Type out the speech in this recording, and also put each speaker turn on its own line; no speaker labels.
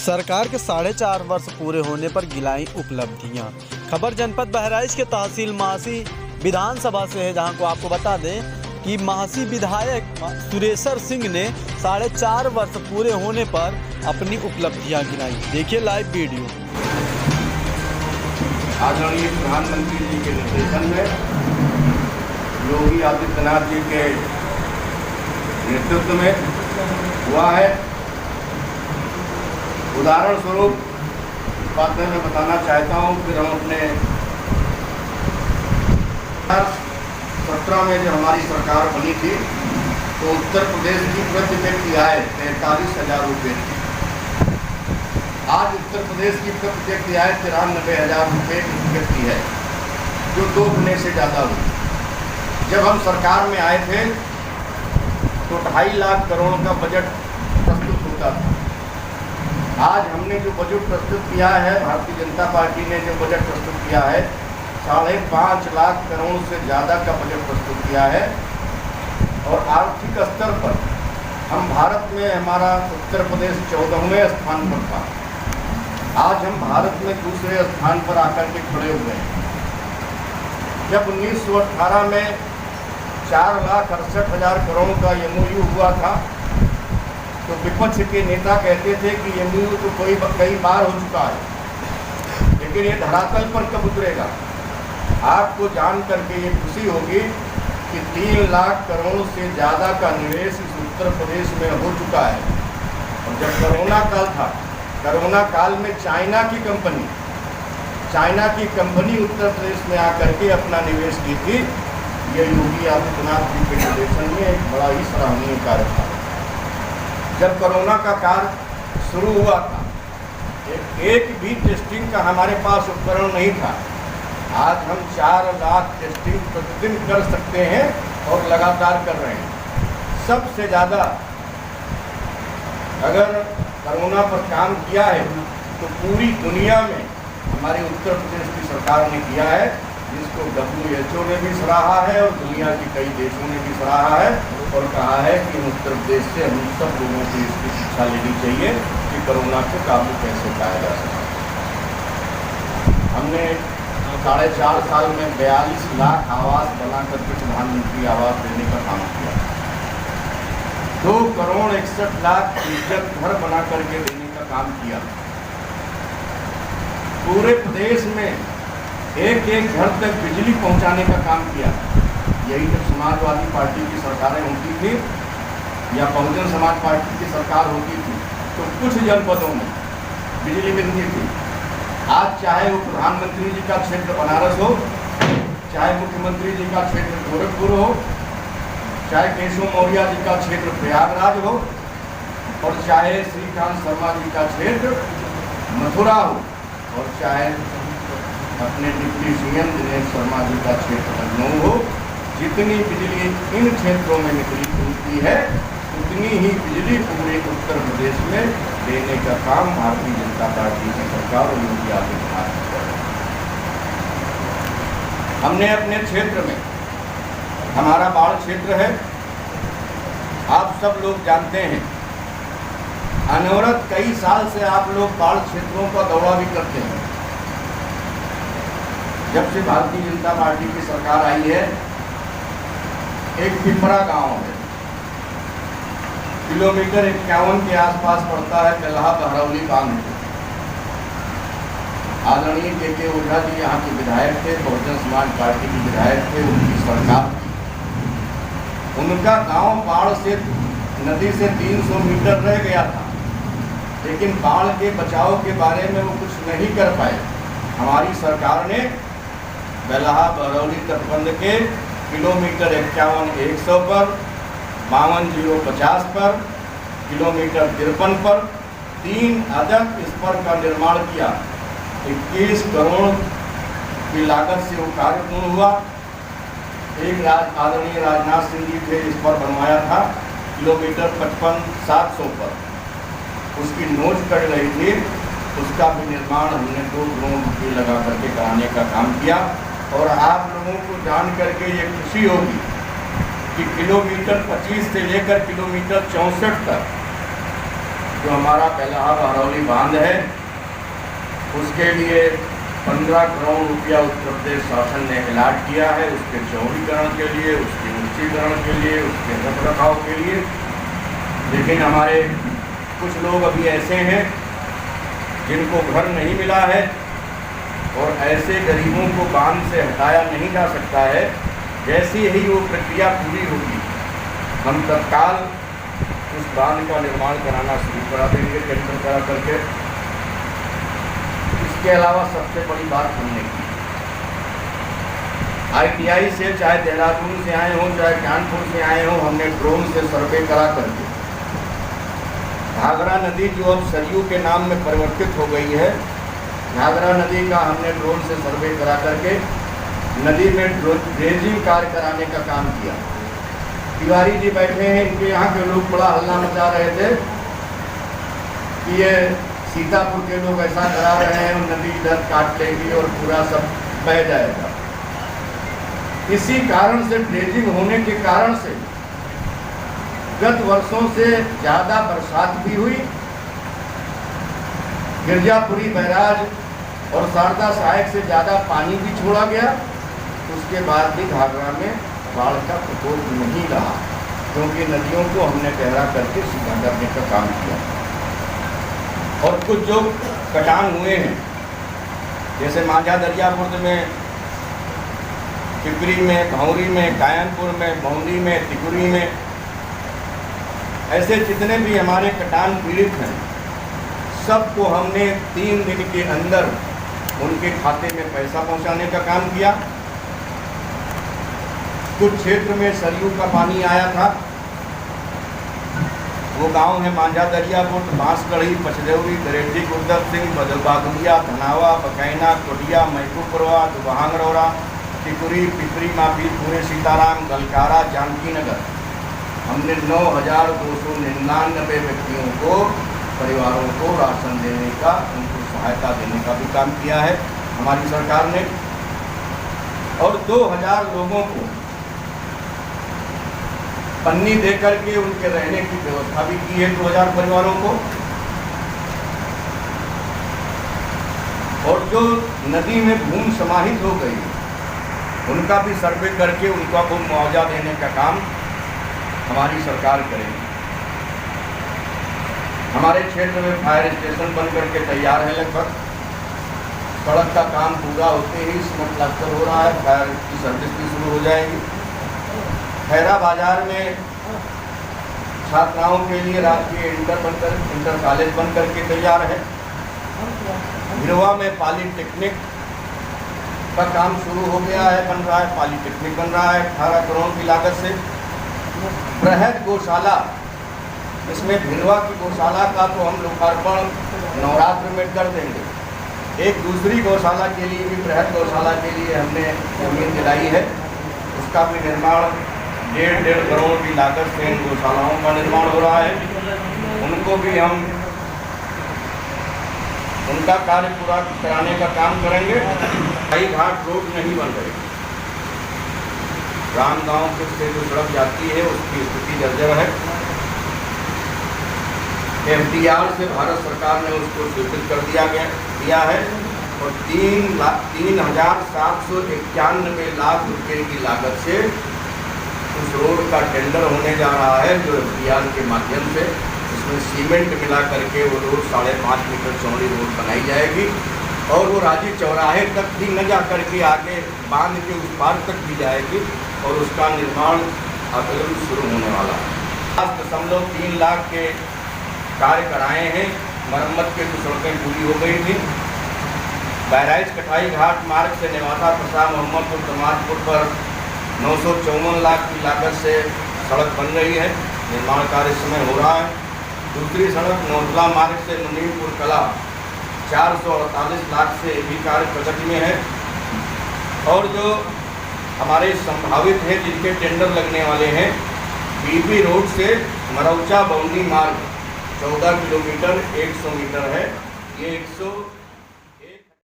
सरकार के 4.5 वर्ष पूरे होने पर गिलाई उपलब्धियां। खबर जनपद बहराइच के तहसील महासी विधानसभा से है, जहां को आपको बता दें कि महासी विधायक सुरेश्वर सिंह ने 4.5 वर्ष पूरे होने पर अपनी उपलब्धियां गिनाई। देखिए लाइव वीडियो।
आदरणीय प्रधानमंत्री जी के निर्देशन में, योगी आदित्यनाथ जी के नेतृत्व में हुआ है। उदाहरण स्वरूप बातें मैं बताना चाहता हूँ। फिर हम अपने 2017 में जब हमारी सरकार बनी थी तो उत्तर प्रदेश की प्रति व्यक्ति आय 43,000 रुपये थी। आज उत्तर प्रदेश की प्रति व्यक्ति आय 93,000 रुपये की व्यक्ति है, जो 2 गुने से ज़्यादा हुई। जब हम सरकार में आए थे तो 2.5 लाख करोड़ का बजट प्रस्तुत होता था। आज हमने जो बजट प्रस्तुत किया है, भारतीय जनता पार्टी ने जो बजट प्रस्तुत किया है, 5.5 लाख करोड़ से ज़्यादा का बजट प्रस्तुत किया है। और आर्थिक स्तर पर हम भारत में, हमारा उत्तर प्रदेश 14वें स्थान पर था। आज हम भारत में दूसरे स्थान पर आकर के खड़े हुए हैं। जब 1918 में 4,68,000 करोड़ का MOU हुआ था तो विपक्ष के नेता कहते थे कि MOU तो कई बार हो चुका है, लेकिन ये धरातल पर कब उतरेगा। आपको जान करके ये खुशी होगी कि 3 लाख करोड़ से ज़्यादा का निवेश इस उत्तर प्रदेश में हो चुका है। और जब कोरोना काल था, कोरोना काल में चाइना की कंपनी उत्तर प्रदेश में आकर के अपना निवेश की थी। ये योगी आदित्यनाथ जी के निर्देशन में एक बड़ा ही सराहनीय कार्य था। जब कोरोना का कार्य शुरू हुआ था, एक भी टेस्टिंग का हमारे पास उपकरण नहीं था। आज हम 4 लाख टेस्टिंग प्रतिदिन कर सकते हैं और लगातार कर रहे हैं। सबसे ज़्यादा अगर कोरोना पर काम किया है तो पूरी दुनिया में हमारी उत्तर प्रदेश की सरकार ने किया है, जिसको WHO ने भी सराहा है और दुनिया के कई देशों ने भी सराहा है और कहा है कि उत्तर प्रदेश से हम सब लोगों को इसकी शिक्षा लेनी चाहिए कि कोरोना पे काबू कैसे पाया जा सकता है। हमने 4.5 साल में 42 लाख आवास बना करके प्रधानमंत्री आवास देने का काम किया। 2,61,00,000 इज्जत घर बना करके देने का काम किया। पूरे प्रदेश में एक घर तक बिजली पहुंचाने का काम किया। यही जब समाजवादी पार्टी की सरकारें होती थी या बहुजन समाज पार्टी की सरकार होती थी तो कुछ जनपदों में बिजली मिलती थी। आज चाहे वो प्रधानमंत्री जी का क्षेत्र बनारस हो, चाहे मुख्यमंत्री जी का क्षेत्र गोरखपुर हो, चाहे केशव मौर्य जी का क्षेत्र प्रयागराज हो और चाहे श्रीकांत शर्मा जी का क्षेत्र मथुरा हो और चाहे अपने डिप्टी CM दिनेश शर्मा जी का क्षेत्र लखनऊ हो, जितनी बिजली इन क्षेत्रों में निकलती है उतनी ही बिजली पूरे उत्तर प्रदेश में देने का काम भारतीय जनता पार्टी की सरकार और योगी आदित्यनाथ कर रही है। हमने अपने क्षेत्र में, हमारा बाढ़ क्षेत्र है, आप सब लोग जानते हैं। अनवरत कई साल से आप लोग बाढ़ क्षेत्रों का दौरा भी करते हैं। जब से भारतीय जनता पार्टी की सरकार आई है, एक पिपरा गांव है, किलोमीटर 51 के आसपास पड़ता है, बेल्हा बहरौली बांध। आदरणीय के ओझा जी यहाँ के विधायक थे, बहुजन समाज पार्टी के विधायक थे, उनकी सरकार थी। उनका गांव बाढ़ से, नदी से 300 मीटर रह गया था, लेकिन बाढ़ के बचाव के बारे में वो कुछ नहीं कर पाए। हमारी सरकार ने बेल्हा बहरौली तटबंध के किलोमीटर 51,100 पर, 52,050 पर, किलोमीटर 53 पर 3 अदक स्पर का निर्माण किया। 21 करोड़ की लागत से वो कार्य पूर्ण हुआ। एक आदरणीय राजनाथ सिंह जी थे, इस पर बनवाया था किलोमीटर 55,700 पर, उसकी नोच कट रही थी, उसका भी निर्माण हमने 2 करोड़ रुपये लगा करके कराने का काम किया। और आप लोगों को जान करके ये खुशी होगी कि किलोमीटर 25 से लेकर किलोमीटर 64 तक जो हमारा पहला बहरौली बांध है, उसके लिए 15 करोड़ रुपया उत्तर प्रदेश शासन ने अलॉट किया है, उसके चौड़ीकरण के लिए, उसके ऊंचीकरण के लिए, उसके रख रखाव के लिए। लेकिन हमारे कुछ लोग अभी ऐसे हैं जिनको घर नहीं मिला है, और ऐसे गरीबों को बांध से हटाया नहीं जा सकता है। जैसी ही वो प्रक्रिया पूरी होगी, हम तत्काल उस बांध का निर्माण कराना शुरू करा देंगे, टेंडर करा करके। इसके अलावा सबसे बड़ी बात हमने की, ITI से, चाहे देहरादून से आए हों, चाहे कानपुर से आए हों, हमने ड्रोन से सर्वे करा करके घाघरा नदी, जो अब सरयू के नाम में परिवर्तित हो गई है, घाघरा नदी का हमने ड्रोन से सर्वे करा करके नदी में ड्रेजिंग कार्य कराने का काम किया। तिवारी जी बैठे हैं, इनके यहाँ के लोग बड़ा हल्ला मचा रहे थे कि ये सीतापुर के लोग ऐसा करा रहे हैं, नदी इधर काट लेगी और पूरा सब बह जाएगा। इसी कारण से, ड्रेजिंग होने के कारण से गत वर्षों से ज़्यादा बरसात भी हुई, गिरजापुरी बैराज और शारदा सहायक से ज़्यादा पानी भी छोड़ा गया। उसके बाद भी घाघरा में बाढ़ का प्रकोप नहीं रहा, क्योंकि नदियों को हमने गहरा करके सीधा करने का काम किया। और कुछ जो कटान हुए हैं, जैसे मांझा दरियापुर में, पिपरी में, भौरी में, कायनपुर में, मौली में, तिकुरी में, ऐसे जितने भी हमारे कटान पीड़ित हैं, सबको हमने 3 दिन के अंदर उनके खाते में पैसा पहुंचाने का काम किया। कुछ क्षेत्र में सरयू का पानी आया था, वो गांव है मांझा दरियापुर, बांसगढ़ी, पचदेवरी, दरेटी, गुरदर सिंह, बदलबागुलिया, धनावा, बकैना, कोटिया, मैकूपुरवा, दुबहांगरौरा, टिकुरी, पिपरी, माफी, पूरे सीताराम, गलकारा, जानकी नगर। हमने 9,299 व्यक्तियों को, परिवारों को राशन देने का, उनको सहायता देने का भी काम किया है हमारी सरकार ने। और 2,000 लोगों को पन्नी दे करके उनके रहने की व्यवस्था भी की है, 2,000 परिवारों को। और जो नदी में भूमि समाहित हो गई, उनका भी सर्वे करके उनका को मुआवजा देने का काम हमारी सरकार करेगी। हमारे क्षेत्र में फायर स्टेशन बन करके तैयार है लगभग। सड़क का काम पूरा होते ही सीमेंट प्लास्टर हो रहा है, फायर की सर्विस भी शुरू हो जाएगी। खैरा बाजार में छात्राओं के लिए राजकीय इंटर कॉलेज बन करके तैयार है। भिरवा में पॉलीटेक्निक का काम शुरू हो गया है, बन रहा है, पॉलीटेक्निक बन रहा है 18 करोड़ की लागत से। बृहद गौशाला, इसमें भिरवा की गौशाला का तो हम लोकार्पण नवरात्र में कर देंगे। एक दूसरी गौशाला के लिए भी, बृहद गौशाला के लिए हमने जमीन दिलाई है, उसका भी निर्माण 1.5 करोड़ की लागत से इन गौशालाओं का निर्माण हो रहा है। उनको भी हम उनका कार्य पूरा कराने का काम करेंगे। कई घाट रोड नहीं बन रही, राम गांव से जो सड़क जाती है उसकी स्थिति जर्जर है। FDR से भारत सरकार ने उसको स्वीकृत कर दिया है और 3,791 लाख रुपए की लागत से उस रोड का टेंडर होने जा रहा है, जो FDR के माध्यम से उसमें सीमेंट मिला करके वो रोड 5.5 मीटर चौड़ी रोड बनाई जाएगी और वो राजी चौराहे तक भी न जा करके आगे बांध के उस पार तक भी जाएगी और उसका निर्माण अगले शुरू होने वाला है। 5.3 लाख के कार्य कराए हैं, मरम्मत के तो सड़कें पूरी हो गई थी। बहराइच कटाई घाट मार्ग से नेवासा प्रसाद मोहम्मदपुर तमादपुर पर 954 लाख की लागत से सड़क बन रही है, निर्माण कार्य इस समय हो रहा है। दूसरी सड़क नौतला मार्ग से मुनीमपुर कला 448 लाख से भी कार्य प्रगति में है। और जो हमारे संभावित हैं जिनके टेंडर लगने वाले हैं, बीबी रोड से मरौचा बौनी मार्ग 14 किलोमीटर 100 मीटर है, ये 100